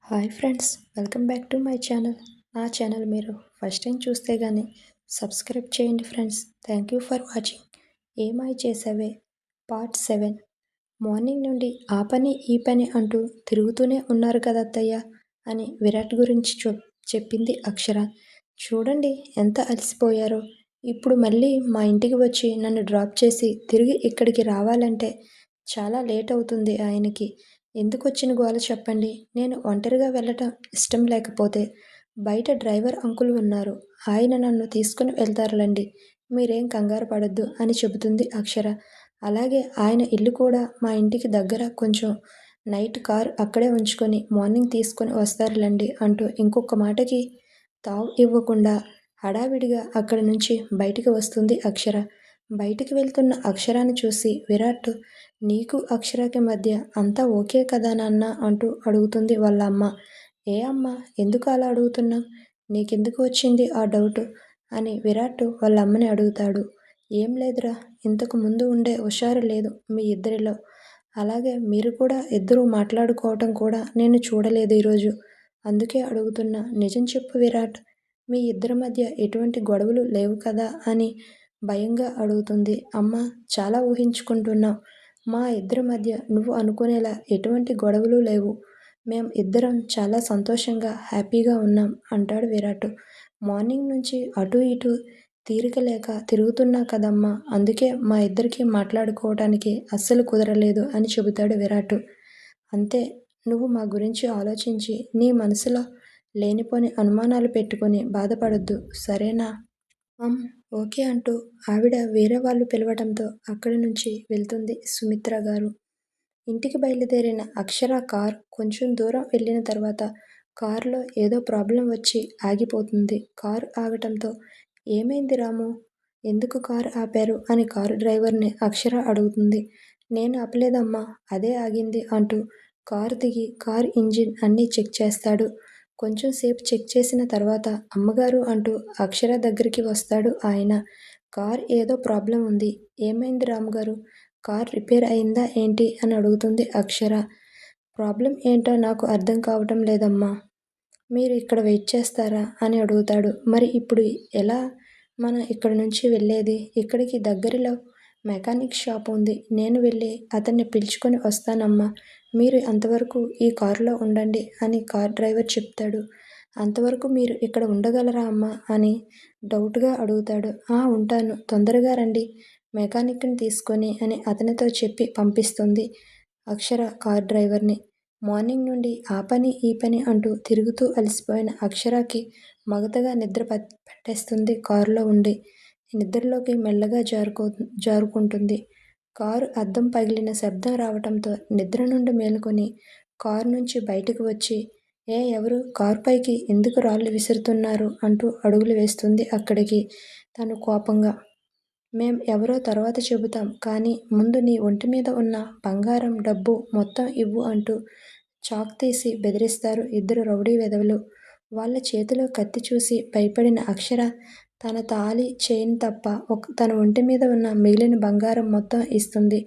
Hi friends, welcome back to my channel. నా channel మీరు first time చూస్తే కానీ సబ్స్క్రైబ్ చేయండి friends. Thank you for watching. ఏమై చేసావే పార్ట్ 7. మార్నింగ్ నుండి ఆ పని ఈ పని అంటూ తిరుగుతూనే ఉన్నారు కదా అత్తయ్య అని విరాట్ గురించి చెప్పింది అక్షర. చూడండి ఎంత అలసిపోయారో. ఇప్పుడు మళ్ళీ మా ఇంటికి వచ్చి నన్ను డ్రాప్ చేసి తిరిగి ఇక్కడికి రావాలంటే చాలా లేట్ అవుతుంది ఆయనకి. ఎందుకొచ్చిన గోల చెప్పండి. నేను ఒంటరిగా వెళ్ళటం ఇష్టం లేకపోతే బయట డ్రైవర్ అంకుల్ ఉన్నారు. ఆయన నన్ను తీసుకుని వెళ్తారులండి. మీరేం కంగారు పడొద్దు అని చెబుతుంది అక్షర. అలాగే ఆయన ఇల్లు కూడా మా ఇంటికి దగ్గర. కొంచెం నైట్ కార్ అక్కడే ఉంచుకొని మార్నింగ్ తీసుకొని వస్తారులండి అంటూ ఇంకొక మాటకి తావు ఇవ్వకుండా హడావిడిగా అక్కడి నుంచి బయటికి వస్తుంది అక్షర. బయటికి వెళ్తున్న అక్షరాన్ని చూసి విరాట్, నీకు అక్షరకి మధ్య అంతా ఓకే కదా నాన్న అంటూ అడుగుతుంది వాళ్ళ అమ్మ. ఏ అమ్మ, ఎందుకు అలా అడుగుతున్నావు? నీకెందుకు వచ్చింది ఆ డౌటు అని విరాట్ వాళ్ళ అమ్మని అడుగుతాడు. ఏం లేదురా, ఇంతకు ముందు ఉండే హుషారు లేదు మీ ఇద్దరిలో. అలాగే మీరు కూడా ఇద్దరూ మాట్లాడుకోవటం కూడా నేను చూడలేదు ఈరోజు. అందుకే అడుగుతున్నా. నిజం చెప్పు విరాట్, మీ ఇద్దరి మధ్య ఎటువంటి గొడవలు లేవు కదా అని భయంగా అడుగుతుంది. అమ్మ, చాలా ఊహించుకుంటున్నావు. మా ఇద్దరి మధ్య నువ్వు అనుకునేలా ఎటువంటి గొడవలు లేవు. మేం ఇద్దరం చాలా సంతోషంగా హ్యాపీగా ఉన్నాం అంటాడు విరాట్. మార్నింగ్ నుంచి అటు ఇటు తీరిక లేక తిరుగుతున్నా కదమ్మా, అందుకే మా ఇద్దరికి మాట్లాడుకోవటానికి అస్సలు కుదరలేదు అని చెబుతాడు విరాట్. అంతే, నువ్వు మా గురించి ఆలోచించి నీ మనసులో లేనిపోని అనుమానాలు పెట్టుకొని బాధపడొద్దు, సరేనా? ఓకే అంటూ ఆవిడ వేరే వాళ్ళు పిలవడంతో అక్కడి నుంచి వెళ్తుంది సుమిత్ర గారు. ఇంటికి బయలుదేరిన అక్షర కార్ కొంచెం దూరం వెళ్ళిన తర్వాత కారులో ఏదో ప్రాబ్లం వచ్చి ఆగిపోతుంది. కారు ఆగటంతో, ఏమైంది రాము, ఎందుకు కారు ఆపారు అని కారు డ్రైవర్ని అక్షర అడుగుతుంది. నేను ఆపలేదమ్మా, అదే ఆగింది అంటూ కారు దిగి కారు ఇంజిన్ అన్నీ చెక్ చేస్తాడు. కొంచెం సేపు చెక్ చేసిన తర్వాత అమ్మగారు అంటూ అక్షర దగ్గరికి వస్తాడు ఆయన. కార్ ఏదో ప్రాబ్లం ఉంది. ఏమైంది రాముగారు, కార్ రిపేర్ అయిందా ఏంటి అని అడుగుతుంది అక్షర. ప్రాబ్లం ఏంటో నాకు అర్థం కావటం లేదమ్మా. మీరు ఇక్కడ వెయిట్ చేస్తారా అని అడుగుతాడు. మరి ఇప్పుడు ఎలా మనం ఇక్కడ నుంచి వెళ్ళేది? ఇక్కడికి దగ్గరలో మెకానిక్ షాప్ ఉంది. నేను వెళ్ళి అతన్ని పిలుచుకొని వస్తానమ్మా. మీరు అంతవరకు ఈ కారులో ఉండండి అని కార్ డ్రైవర్ చెప్తాడు. అంతవరకు మీరు ఇక్కడ ఉండగలరా అమ్మా అని డౌట్గా అడుగుతాడు. ఉంటాను, తొందరగా రండి మెకానిక్ని తీసుకొని అని అతనితో చెప్పి పంపిస్తుంది అక్షర కార్ డ్రైవర్ని. మార్నింగ్ నుండి ఆ పని ఈ పని అంటూ తిరుగుతూ అలసిపోయిన అక్షరకి మగతగా నిద్ర పట్టేస్తుంది. కారులో ఉండి నిద్రలోకి మెల్లగా జారుకుంటుంది. కారు అద్దం పగిలిన శబ్దం రావటంతో నిద్ర నుండి మేలుకొని కారు నుంచి బయటకు వచ్చి, ఎవరు కారు పైకి ఎందుకు రాళ్ళు విసురుతున్నారు అంటూ అడుగులు వేస్తుంది అక్కడికి తను కోపంగా. మేం ఎవరో తర్వాత చెబుతాం, కానీ ముందు నీ ఒంటి మీద ఉన్న బంగారం డబ్బు మొత్తం ఇవ్వు అంటూ చాక్ తీసి బెదిరిస్తారు ఇద్దరు రౌడీ వెధవలు. వాళ్ళ చేతిలో కత్తి చూసి భయపడిన అక్షర తన తాళి చైన్ తప్ప తన ఒంటి మీద ఉన్న మిగిలిన బంగారం మొత్తం ఇస్తుంది.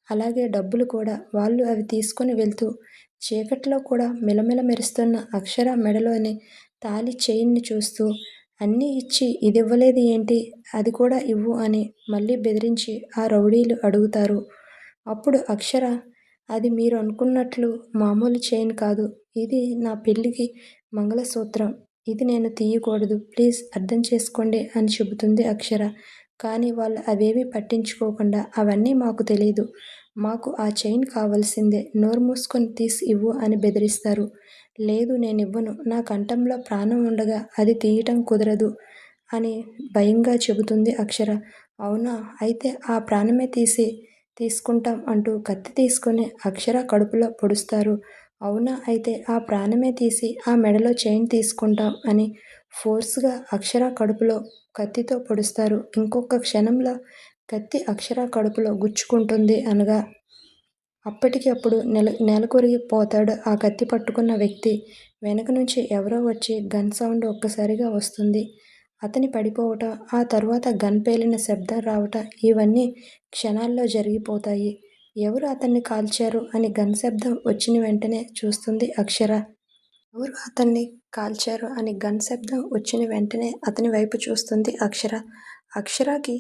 అలాగే డబ్బులు కూడా. వాళ్ళు అవి తీసుకొని వెళ్తూ చీకట్లో కూడా మిలమిల మెరుస్తున్న అక్షర మెడలోని తాళి చైన్ని చూస్తూ, అన్నీ ఇచ్చి ఇదివ్వలేదు ఏంటి, అది కూడా ఇవ్వు అని మళ్ళీ బెదిరించి ఆ రౌడీలు అడుగుతారు. అప్పుడు అక్షర, అది మీరు అనుకున్నట్లు మామూలు చైన్ కాదు. ఇది నా పెళ్ళికి మంగళసూత్రం. ఇది నేను తీయకూడదు. ప్లీజ్ అర్థం చేసుకోండి అని చెబుతుంది అక్షర. కానీ వాళ్ళు అవేమీ పట్టించుకోకుండా, అవన్నీ మాకు తెలీదు. మాకు ఆ చైన్ కావాల్సిందే. నోరు మూసుకొని తీసి ఇవ్వు అని బెదిరిస్తారు. లేదు, నేనివ్వను. నా కంఠంలో ప్రాణం ఉండగా అది తీయటం కుదరదు అని భయంగా చెబుతుంది అక్షర. అవునా, అయితే ఆ ప్రాణమే తీసుకుంటాం అంటూ కత్తి తీసుకొని అక్షర కడుపులో పొడుస్తారు. అవునా, అయితే ఆ ప్రాణమే తీసి ఆ మెడలో చైన్ తీసుకుంటాం అని ఫోర్స్గా అక్షర కడుపులో కత్తితో పొడుస్తారు. ఇంకొక క్షణంలో కత్తి అక్షర కడుపులో గుచ్చుకుంటుంది అనగా అప్పటికి అప్పుడు నేలకొరిగి పోతాడు ఆ కత్తి పట్టుకున్న వ్యక్తి. వెనక నుంచి ఎవరో వచ్చి గన్ సౌండ్ ఒక్కసారిగా వస్తుంది. అతని పడిపోవటం, ఆ తరువాత గన్ పేలిన శబ్దం రావటం, ఇవన్నీ క్షణాల్లో జరిగిపోతాయి. ఎవరు అతన్ని కాల్చారు అని గన్ శబ్దం వచ్చిన వెంటనే చూస్తుంది అక్షర. ఎవరు అతన్ని కాల్చారు అని గన్ శబ్దం వచ్చిన వెంటనే అతని వైపు చూస్తుంది అక్షర. అక్షరకి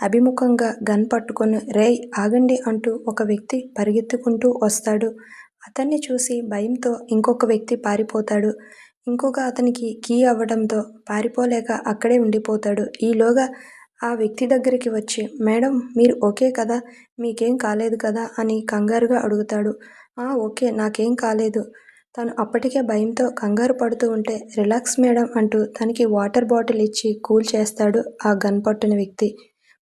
అభిముఖంగా గన్ పట్టుకొని రేయ్ ఆగండి అంటూ ఒక వ్యక్తి పరిగెత్తుకుంటూ వస్తాడు. అతన్ని చూసి భయంతో ఇంకొక వ్యక్తి పారిపోతాడు. ఇంకొక అతనికి కీ అవ్వడంతో పారిపోలేక అక్కడే ఉండిపోతాడు. ఈలోగా ఆ వ్యక్తి దగ్గరికి వచ్చి మేడం మీరు ఓకే కదా, మీకేం కాలేదు కదా అని కంగారుగా అడుగుతాడు. ఓకే నాకేం కాలేదు. తను అప్పటికే భయంతో కంగారు పడుతూ ఉంటే రిలాక్స్ మేడం అంటూ తనకి వాటర్ బాటిల్ ఇచ్చి కూల్ చేస్తాడు ఆ గన్ పట్టిన వ్యక్తి.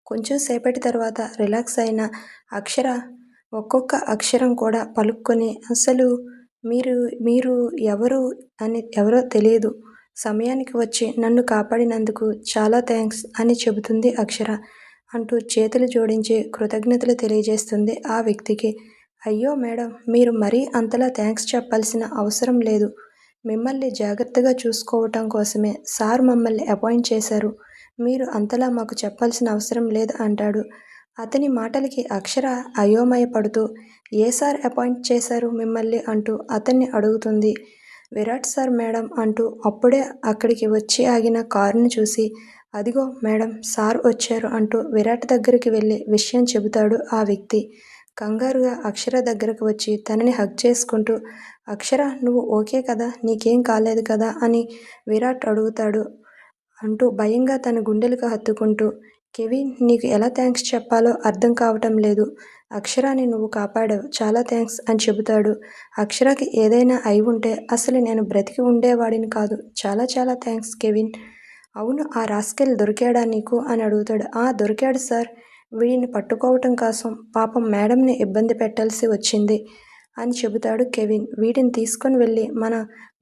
కొంచెం సేపటి తర్వాత రిలాక్స్ అయిన అక్షర ఒక్కొక్క అక్షరం కూడా పలుక్కొని అసలు మీరు మీరు ఎవరు అని ఎవరో తెలియదు. సమయానికి వచ్చి నన్ను కాపాడినందుకు చాలా థ్యాంక్స్ అని చెబుతుంది అక్షర అంటూ చేతులు జోడించి కృతజ్ఞతలు తెలియజేస్తుంది ఆ వ్యక్తికి. అయ్యో మేడం మీరు మరీ అంతలా థ్యాంక్స్ చెప్పాల్సిన అవసరం లేదు. మిమ్మల్ని జాగ్రత్తగా చూసుకోవటం కోసమే సార్ మమ్మల్ని అపాయింట్ చేశారు. మీరు అంతలా మాకు చెప్పాల్సిన అవసరం లేదు అంటాడు. అతని మాటలకి అక్షర అయోమయపడుతూ ఏ సార్ అపాయింట్ చేశారు మిమ్మల్ని అంటూ అతన్ని అడుగుతుంది. విరాట్ సార్ మేడం అంటూ అప్పుడే అక్కడికి వచ్చి ఆగిన కారుని చూసి అదిగో మేడం సార్ వచ్చారు అంటూ విరాట్ దగ్గరికి వెళ్ళి విషయం చెబుతాడు ఆ వ్యక్తి. కంగారుగా అక్షర దగ్గరకు వచ్చి తనని హగ్ చేసుకుంటూ అక్షర నువ్వు ఓకే కదా, నీకేం కాలేదు కదా అని విరాట్ అడుగుతాడు. అంటూ భయంగా తన గుండెలకు హత్తుకుంటూ కెవిన్ నీకు ఎలా థ్యాంక్స్ చెప్పాలో అర్థం కావటం లేదు. అక్షరాని నువ్వు కాపాడావు, చాలా థ్యాంక్స్ అని చెబుతాడు. అక్షరకి ఏదైనా అయి ఉంటే అసలు నేను బ్రతికి ఉండేవాడిని కాదు. చాలా చాలా థ్యాంక్స్ కెవిన్. అవును ఆ రాస్కెల్ దొరికాడా నీకు అని అడుగుతాడు. దొరికాడు సార్. వీడిని పట్టుకోవటం కోసం పాపం మేడంని ఇబ్బంది పెట్టాల్సి వచ్చింది అని చెబుతాడు కెవిన్. వీటిని తీసుకొని వెళ్ళి మన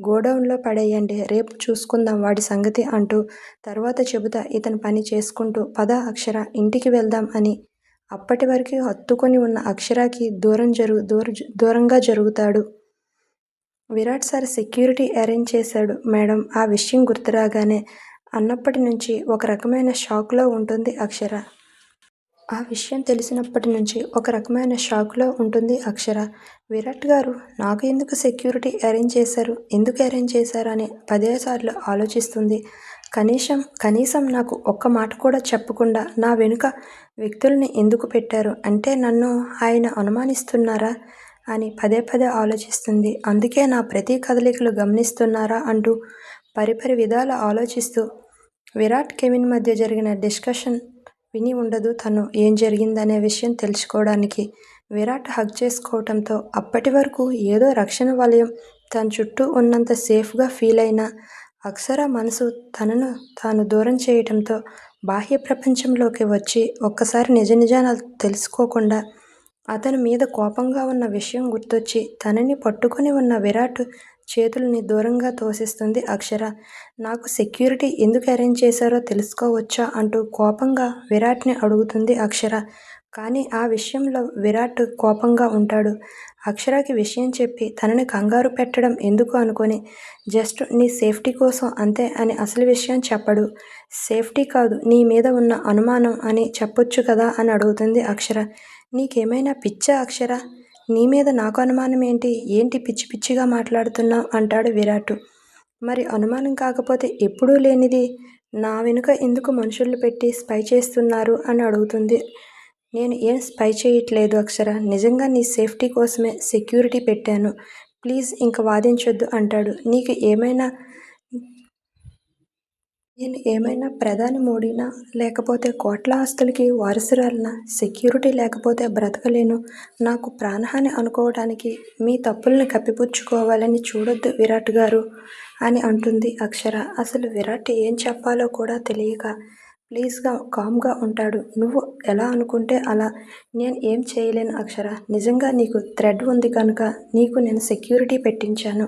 గోడౌన్లో పడేయండి, రేపు చూసుకుందాం వాడి సంగతి అంటూ తర్వాత చెబుతా ఇతని పని చేసుకుంటూ పద అక్షర ఇంటికి వెళ్దాం అని అప్పటి వరకు హత్తుకొని ఉన్న అక్షరకి దూరంగా జరుగుతాడు. విరాట్ సార్ సెక్యూరిటీ అరేంజ్ చేశాడు మేడం ఆ విషయం గుర్తురాగానే అన్నప్పటి నుంచి ఒక రకమైన షాక్లో ఉంటుంది అక్షర. ఆ విషయం తెలిసినప్పటి నుంచి ఒక రకమైన షాక్లో ఉంటుంది అక్షర. విరాట్ గారు నాకు ఎందుకు సెక్యూరిటీ అరేంజ్ చేశారు, ఎందుకు అరేంజ్ చేశారు అని 10 సార్లు ఆలోచిస్తుంది. కనీసం నాకు ఒక్క మాట కూడా చెప్పకుండా నా వెనుక వ్యక్తుల్ని ఎందుకు పెట్టారు అంటే నన్ను ఆయన అనుమానిస్తున్నారా అని పదే ఆలోచిస్తుంది. అందుకే నా ప్రతి కదలికలు గమనిస్తున్నారా అంటూ పరిపరి విధాల ఆలోచిస్తూ విరాట్ కెవిన్ మధ్య జరిగిన డిస్కషన్ విని ఉండదు తను ఏం జరిగిందనే విషయం తెలుసుకోవడానికి. విరాట్ హగ్ చేసుకోవటంతో అప్పటి వరకు ఏదో రక్షణ వలయం తన చుట్టూ ఉన్నంత సేఫ్గా ఫీల్ అయిన అక్షర మనసు తనను తాను దూరం చేయటంతో బాహ్య ప్రపంచంలోకి వచ్చి ఒక్కసారి నిజాలు తెలుసుకోకుండా అతని మీద కోపంగా ఉన్న విషయం గుర్తొచ్చి తనని పట్టుకొని ఉన్న విరాట్ చేతుల్ని దూరంగా తోసేస్తుంది అక్షర. నాకు సెక్యూరిటీ ఎందుకు అరేంజ్ చేశారో తెలుసుకోవచ్చా అంటూ కోపంగా విరాట్ని అడుగుతుంది అక్షర. కానీ ఆ విషయంలో విరాట్ కోపంగా ఉంటాడు. అక్షరకి విషయం చెప్పి తనని కంగారు పెట్టడం ఎందుకు అనుకొని జస్ట్ నీ సేఫ్టీ కోసం అంతే అని అసలు విషయం చెప్పడు. సేఫ్టీ కాదు నీ మీద ఉన్న అనుమానం అని చెప్పొచ్చు కదా అని అడుగుతుంది అక్షర. నీకేమైనా పిచ్చా అక్షర, నీ మీద నాకు అనుమానం ఏంటి పిచ్చి పిచ్చిగా మాట్లాడుతున్నావు అంటాడు విరాట్. మరి అనుమానం కాకపోతే ఎప్పుడూ లేనిది నా వెనుక ఎందుకు మనుషుల్ని పెట్టి స్పై చేస్తున్నారు అని అడుగుతుంది. నేను ఏం స్పై చేయట్లేదు అక్షర, నిజంగా నీ సేఫ్టీ కోసమే సెక్యూరిటీ పెట్టాను, ప్లీజ్ ఇంక వాదించొద్దు అంటాడు. నేను ఏమైనా ప్రధాని మోడీనా, లేకపోతే కోట్ల ఆస్తులకి వారసురాలినా, సెక్యూరిటీ లేకపోతే బ్రతకలేను, నాకు ప్రాణహాని అనుకోవడానికి మీ తప్పుల్ని కప్పిపుచ్చుకోవాలని చూడొద్దు విరాట్ గారు అని అంటుంది అక్షర. అసలు విరాట్ ఏం చెప్పాలో కూడా తెలియక ప్లీజ్గా కామ్గా ఉంటాడు. నువ్వు ఎలా అనుకుంటే అలా, నేను ఏం చేయలేను అక్షర, నిజంగా నీకు థ్రెడ్ ఉంది కనుక నీకు నేను సెక్యూరిటీ పెట్టించాను.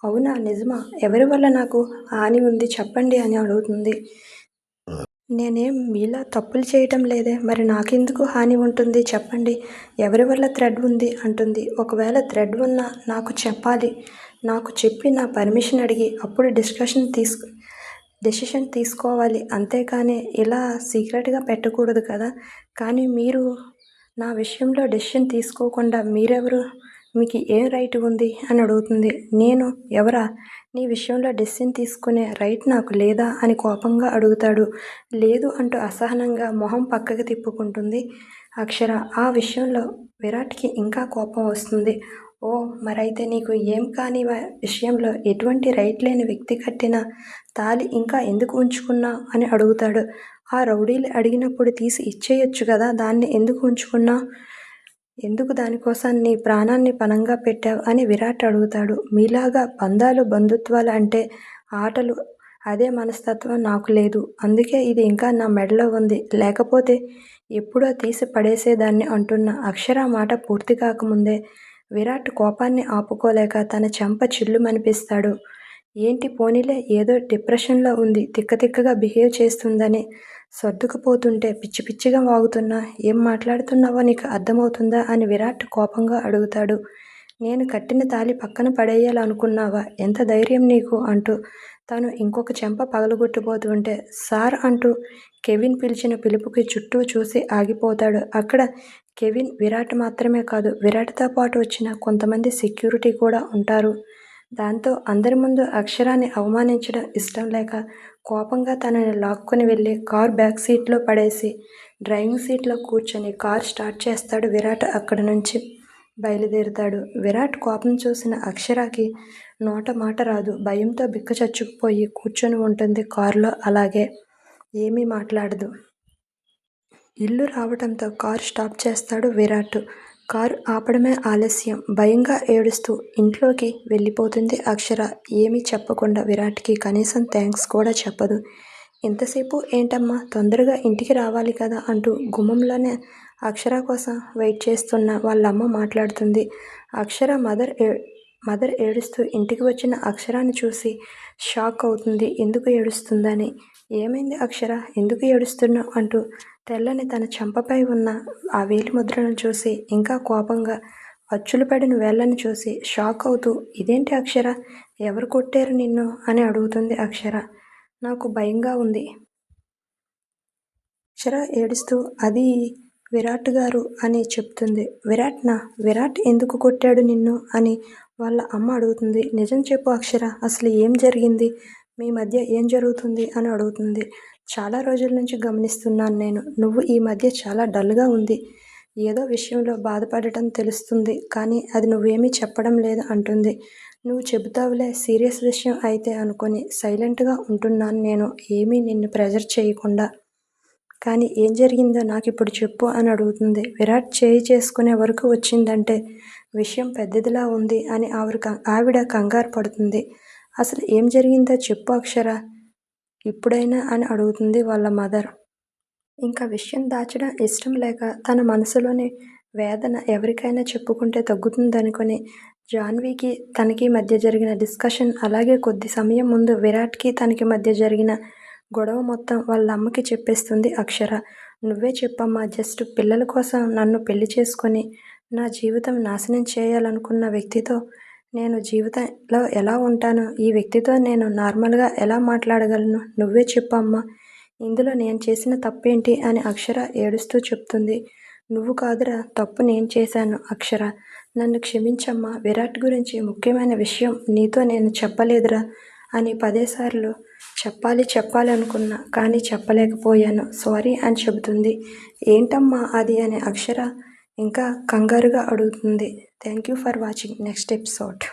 అవునా, నిజమా, ఎవరి వల్ల నాకు హాని ఉంది చెప్పండి అని అడుగుతుంది. నేనేం మీలా తప్పులు చేయటం లేదే, మరి నాకెందుకు హాని ఉంటుంది చెప్పండి, ఎవరి వల్ల థ్రెడ్ ఉంది అంటుంది. ఒకవేళ థ్రెడ్ ఉన్నా నాకు చెప్పాలి, నాకు చెప్పి నా పర్మిషన్ అడిగి అప్పుడు డెసిషన్ తీసుకోవాలి, అంతేకాని ఇలా సీక్రెట్గా పెట్టకూడదు కదా. కానీ మీరు నా విషయంలో డెసిషన్ తీసుకోకుండా మీరెవరు, మీకు ఏం రైట్ ఉంది అని అడుగుతుంది. నేను ఎవరా? నీ విషయంలో డెసిషన్ తీసుకునే రైట్ నాకు లేదా అని కోపంగా అడుగుతాడు. లేదు అంటూ అసహనంగా మొహం పక్కకి తిప్పుకుంటుంది అక్షర. ఆ విషయంలో విరాట్కి ఇంకా కోపం వస్తుంది. ఓ మరైతే నీకు ఏం కాని విషయంలో ఎటువంటి రైట్ లేని వ్యక్తి కట్టిన తాళి ఇంకా ఎందుకు ఉంచుకున్నావు అని అడుగుతాడు. ఆ రౌడీలు అడిగినప్పుడు తీసి ఇచ్చేయొచ్చు కదా, దాన్ని ఎందుకు ఉంచుకున్నావు? ఎందుకు దానికోసం నీ ప్రాణాన్ని పణంగా పెట్టావు అని విరాట్ అడుగుతాడు. మీలాగా బంధాలు బంధుత్వాలు అంటే ఆటలు అదే మనస్తత్వం నాకు లేదు. అందుకే ఇది ఇంకా నా మెడలో ఉంది. లేకపోతే ఎప్పుడో తీసి పడేసేదాన్ని అంటున్న అక్షర మాట పూర్తి కాకముందే విరాట్ కోపాన్ని ఆపుకోలేక తన చెంప చిల్లుమనిపిస్తాడు. ఏంటి పోనీలే ఏదో డిప్రెషన్లో ఉంది, తిక్కగా బిహేవ్ చేస్తుందని సర్దుకుపోతుంటే పిచ్చి పిచ్చిగా వాగుతున్నా ఏం మాట్లాడుతున్నావో నీకు అర్థమవుతుందా అని విరాట్ కోపంగా అడుగుతాడు. నేను కట్టిన తాళి పక్కన పడేయాలనుకున్నావా? ఎంత ధైర్యం నీకు అంటూ తను ఇంకొక చెంప పగలగొట్టిపోతుంటే సార్ అంటూ కెవిన్ పిలిచిన పిలుపుకి చుట్టూ చూసి ఆగిపోతాడు. అక్కడ కెవిన్ విరాట్ మాత్రమే కాదు, విరాట్తో పాటు వచ్చిన కొంతమంది సెక్యూరిటీ కూడా ఉంటారు. దాంతో అందరి ముందు అక్షరాన్ని అవమానించడం ఇష్టం లేక కోపంగా తనని లాక్కొని వెళ్ళి కార్ బ్యాక్ సీట్లో పడేసి డ్రైవింగ్ సీట్లో కూర్చొని కార్ స్టార్ట్ చేస్తాడు విరాట్. అక్కడి నుంచి బయలుదేరుతాడు. విరాట్ కోపం చూసిన అక్షరాకి నోట మాట రాదు. భయంతో బిక్కచచ్చుకుపోయి కూర్చొని ఉంటుంది కారులో. అలాగే ఏమీ మాట్లాడదు. ఇల్లు రావడంతో కారు స్టాప్ చేస్తాడు విరాట్. కారు ఆపడమే ఆలస్యం. భయంగా ఏడుస్తూ ఇంట్లోకి వెళ్ళిపోతుంది అక్షర. ఏమీ చెప్పకుండా విరాట్కి కనీసం థ్యాంక్స్ కూడా చెప్పదు. ఇంతసేపు ఏంటమ్మా, తొందరగా ఇంటికి రావాలి కదా అంటూ గుమ్మంలోనే అక్షర కోసం వెయిట్ చేస్తున్న వాళ్ళమ్మ మాట్లాడుతుంది. అక్షర మదర్ ఏడుస్తూ ఇంటికి వచ్చిన అక్షరాన్ని చూసి షాక్ అవుతుంది. ఎందుకు ఏడుస్తుందని. ఏమైంది అక్షర, ఎందుకు ఏడుస్తున్నావు అంటూ తెల్లని తన చెంపపై ఉన్న ఆ వేలి ముద్రను చూసి ఇంకా కోపంగా అచ్చులు పడిన వేళ్ళని చూసి షాక్ అవుతూ ఇదేంటి అక్షర, ఎవరు కొట్టారు నిన్ను అని అడుగుతుంది అక్షర. నాకు భయంగా ఉంది. అక్షర ఏడుస్తూ అది విరాట్ గారు అని చెప్తుంది. విరాట్ ఎందుకు కొట్టాడు నిన్ను అని వాళ్ళ అమ్మ అడుగుతుంది. నిజం చెప్పు అక్షర, అసలు ఏం జరిగింది, మీ మధ్య ఏం జరుగుతుంది అని అడుగుతుంది. చాలా రోజుల నుంచి గమనిస్తున్నాను నేను, నువ్వు ఈ మధ్య చాలా డల్గా ఉంది. ఏదో విషయంలో బాధపడటం తెలుస్తుంది, కానీ అది నువ్వేమీ చెప్పడం లేదు అంటుంది. నువ్వు చెబుతావులే, సీరియస్ విషయం అయితే అనుకొని సైలెంట్గా ఉంటున్నాను నేను, ఏమీ నిన్ను ప్రెజర్ చేయకుండా. కానీ ఏం జరిగిందో నాకు ఇప్పుడు చెప్పు అని అడుగుతుంది. విరాట్ చేయి చేసుకునే వరకు వచ్చిందంటే విషయం పెద్దదిలా ఉంది అని ఆవిడ కంగారు పడుతుంది. అసలు ఏం జరిగిందో చెప్పు అక్షర ఇప్పుడైనా అని అడుగుతుంది వాళ్ళ మదర్. ఇంకా విషయం దాచడం ఇష్టం లేక తన మనసులోని వేదన ఎవరికైనా చెప్పుకుంటే తగ్గుతుందనుకొని జాన్వీకి తనకి మధ్య జరిగిన డిస్కషన్, అలాగే కొద్ది సమయం ముందు విరాట్కి తనకి మధ్య జరిగిన గొడవ మొత్తం వాళ్ళ అమ్మకి చెప్పేస్తుంది అక్షర. నువ్వే చెప్పమ్మా, జస్ట్ పిల్లల కోసం నన్ను పెళ్లి చేసుకొని నా జీవితం నాశనం చేయాలనుకున్న వ్యక్తితో నేను జీవితంలో ఎలా ఉంటాను? ఈ వ్యక్తితో నేను నార్మల్గా ఎలా మాట్లాడగలను? నువ్వే చెప్పమ్మా, ఇందులో నేను చేసిన తప్పేంటి అని అక్షర ఏడుస్తూ చెప్తుంది. నువ్వు కాదురా, తప్పు నేను చేశాను అక్షర, నన్ను క్షమించమ్మా. విరాట్ గురించి ముఖ్యమైన విషయం నీతో నేను చెప్పలేదురా అని 10 సార్లు చెప్పాలి అనుకున్నా, కానీ చెప్పలేకపోయాను, సారీ అని చెబుతుంది. ఏంటమ్మా అది అని అక్షర ఇంకా కంగారుగా అడుగుతుంది. Thank you for watching next episode.